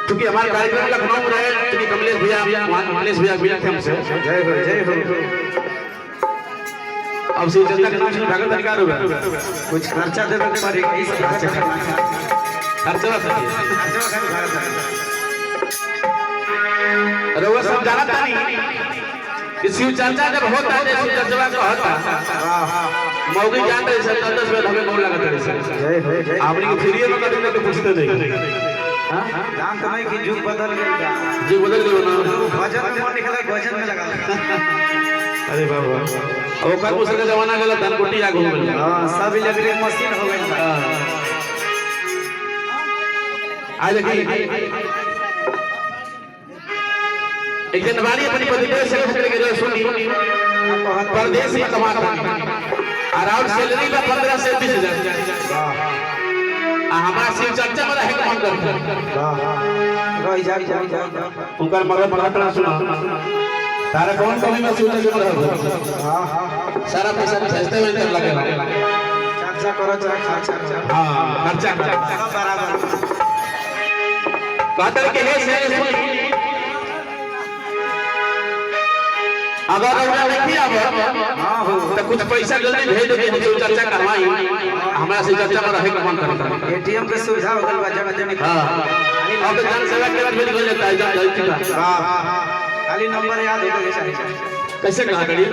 क्योंकि हमारे कार्यक्रम लखनऊ में रहे, क्योंकि कमलेश भैया मिले थे हमसे। जय हो जय हो। अब से जनता के नाम से भागल अधिकार होगा, कुछ खर्चा दे दे पड़ेगा, इस खर्चा खर्चा अरे वो सब जानता नहीं कि शिव चर्चा जब होता है, शिव चर्चा का होता मौगी जानते हैं सब 10 मिनट हमें कौन लगा करे सर आपने फ्री में कर देते पूछते नहीं। हां जान तो नहीं कि जुग बदल गया, जुग बदल गया ना, भजन में मन निकला भजन में लगा। अरे बाबा ओ कर्मस का जमाना गला धन कोटी आ घूम गया। हां सब इलेक्ट्रिक मशीन हो गई। आज देखिए एक जनवारी अपनी प्रदेश से खतरे के सुनी परदेश में कमाता अराउंड सैलरी का 15 से 20,000 हमारा शिव चर्चा में रहे काम करता रह जा उनका मगर पढ़ा सुना तारा कौन कमी में शिव चर्चा में रहो। हां सारा पैसा सस्ते में कर लगेगा, चर्चा करो चर्चा खर्चा। हां खर्चा बराबर कहते के है अगर देखिए अब तो कुछ पैसा जल्दी भेज दे शिव चर्चा करवाई, हमारा शिव चर्चा में रहे का मन करता। एटीएम के सुविधा हो गई बा जगह जगह। हां अब जन सेवा के बाद भेज जाता है जल्दी। हां खाली नंबर याद हो गया कैसे कहा करिए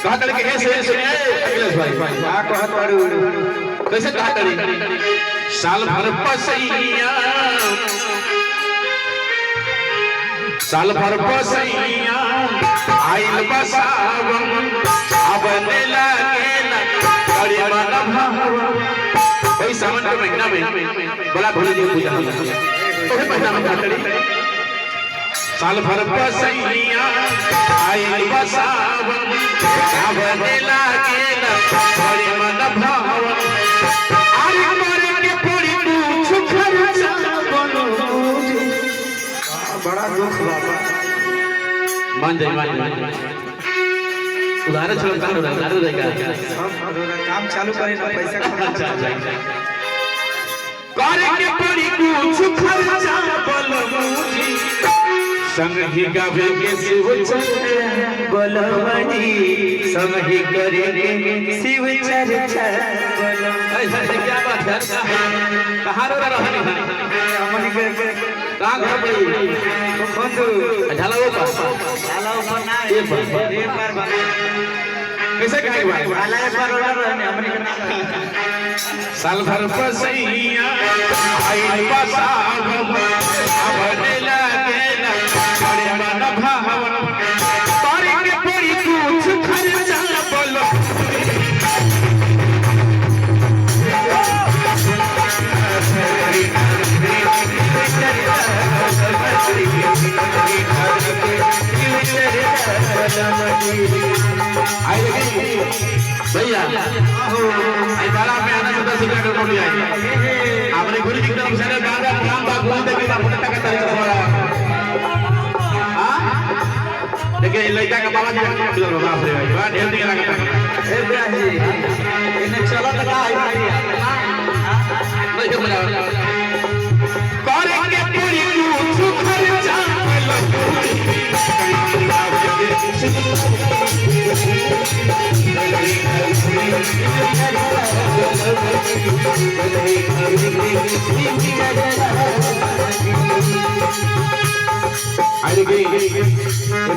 कहा करके है से सुनिए अखिलेश भाई क्या कहत बारू कैसे कहा करी साल भर पसैया आइल बसावन अब ने लागे ना बड़ी मन भाव भाई सावन के महीना में बड़ा भोले जी पूजा होती है, तो महीना में कहा करी साल भर पसैया आइल बसावन अब ने लागे ना बड़ी मन भाव अरे मरे के पूरी कुछ खर्चा बोलो बड़ा दुख बाबा। मान जाए उधार छोड़ता है उधार देगा सब काम चालू करे ना पैसा खर्चा करे के पूरी कुछ खर्चा बोलो मुझी संग ही गावे के शिव चर्चा बोलो मनी संग ही करे शिव चर्चा बोलो। क्या बात है कहां रो रहनी है हमनी के कहां घर पे बंधु ढाला ऊपर ना ये बार कैसे कहे भाई ढाला पर रहने हमनी के साल भर पसैया आई बसावन अब ने लागे ना बड़े मन भावन तारी के पूरी कुछ खर्चा बोलो आई भैया आई बाला में आना सुधा सिखा कर बोली आई आपने गुरु जी की तरफ से दादा नाम बात बोल दे कि आप तक का तरीका हो रहा हां देखिए लड़का का बाबा जी का बाप रे भाई बड़ा ढेर दिया लगता ए ब्याह जी इन्हें चलो तो का है नहीं तो मजा करे के पूरी कुछ खर्चा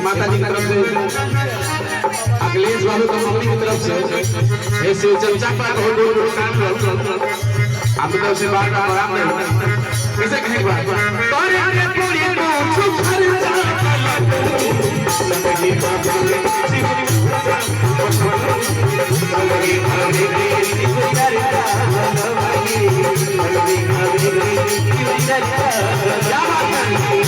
माता जी की तरफ से अखिलेश बाबू की मम्मी की तरफ से ऐसे चर्चा पर बहुत काम आप तरफ से बार बार आराम नहीं कैसे कहेंगे बात पूरी कुछ खर्चा संगी क्या बात है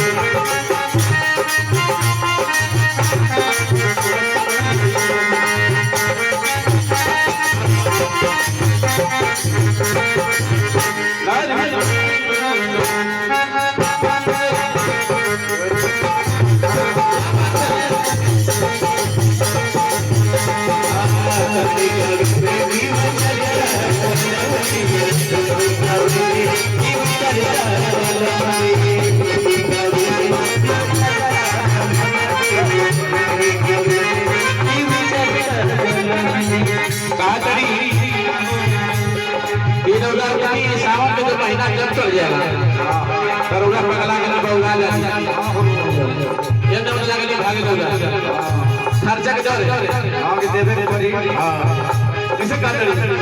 कैसे कहते हैं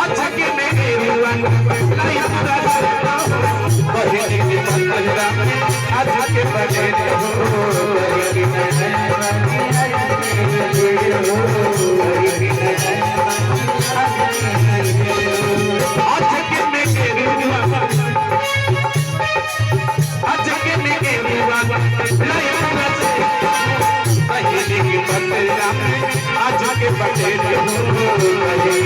अच्छा के मेरे रुआ नहीं हमरा बहने के पंजरा आज के बजे हो अच्छा के मेरे रुआ अच्छा के मेरे रुआ नहीं हमरा बहने के पंजरा आज के बजे हो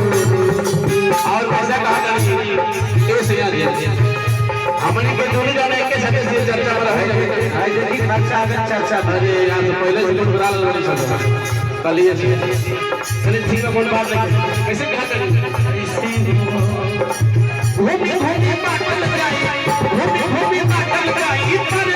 और ऐसा कहा हमने के जोड़ी जाने के साथे से चर्चा पर है आज की चर्चा अरे यहां तो पहले से बुरा लग रही सब कल ये चलिए ठीक है कोई बात नहीं कैसे कहा करें भूमि भूमि पाटल जाई भूमि भूमि पाटल जाई पर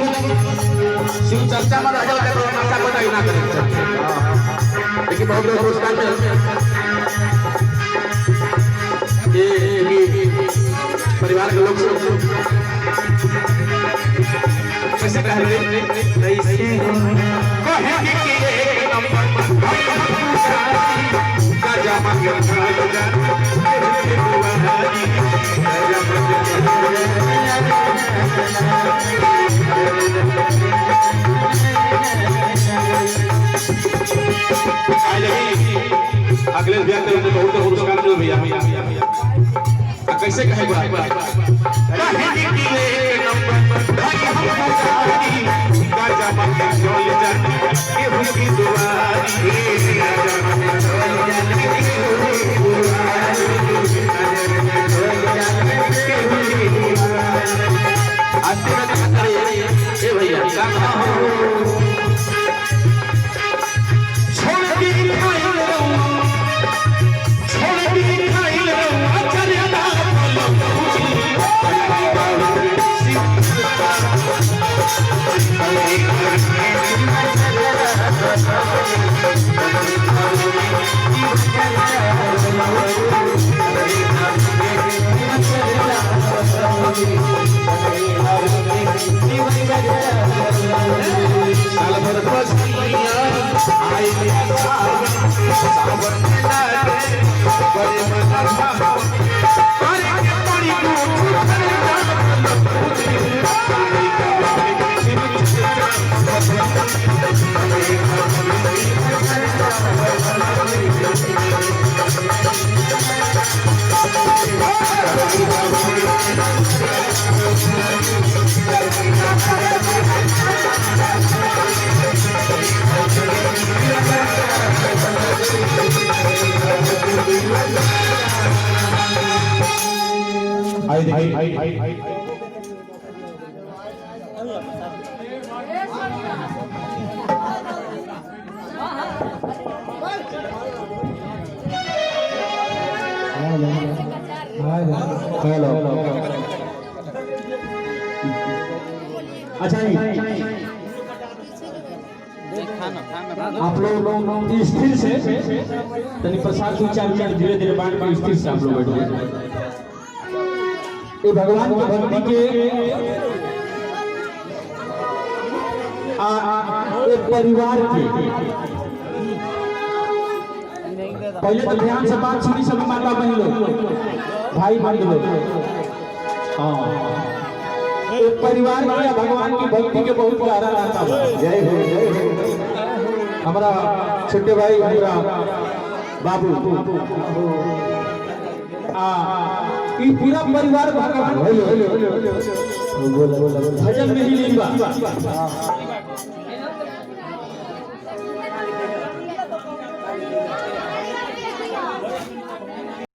शिव चर्चा में रह जाता तो नशा को नहीं ना करें लेकिन बहुत लोग पुरस्कार में ये परिवार के लोग कैसे कह रहे कैसे कहे कि एक नंबर गाजा मांगे अगले व्यक्ति ने बहुत पुरस्कार मिल भैया कैसे कहेगा कहे कि एक नंबर भाई हम गाजा मांगे चल जाने के हुई दुआरी गाजा मांगे चल जाने के हुई दुआरी आज तेरा खतरे ए भैया क्या हो छोड़ दी अच्छा आप लोग स्थिर से तनी प्रसाद की चार मिनट धीरे धीरे बांट के स्थिर से आप लोग बैठो। ये भगवान की भक्ति के परिवार के पहले तो ध्यान से बात सुनी सभी माता बहन लोग भाई बहन लोग। हाँ एक परिवार के भगवान की भक्ति के बहुत गहरा नाता बा। जय हो जय हो। हमारा छोटे भाई हमारा बाबू ई पूरा परिवार भगवान भजन में ही लीन बा।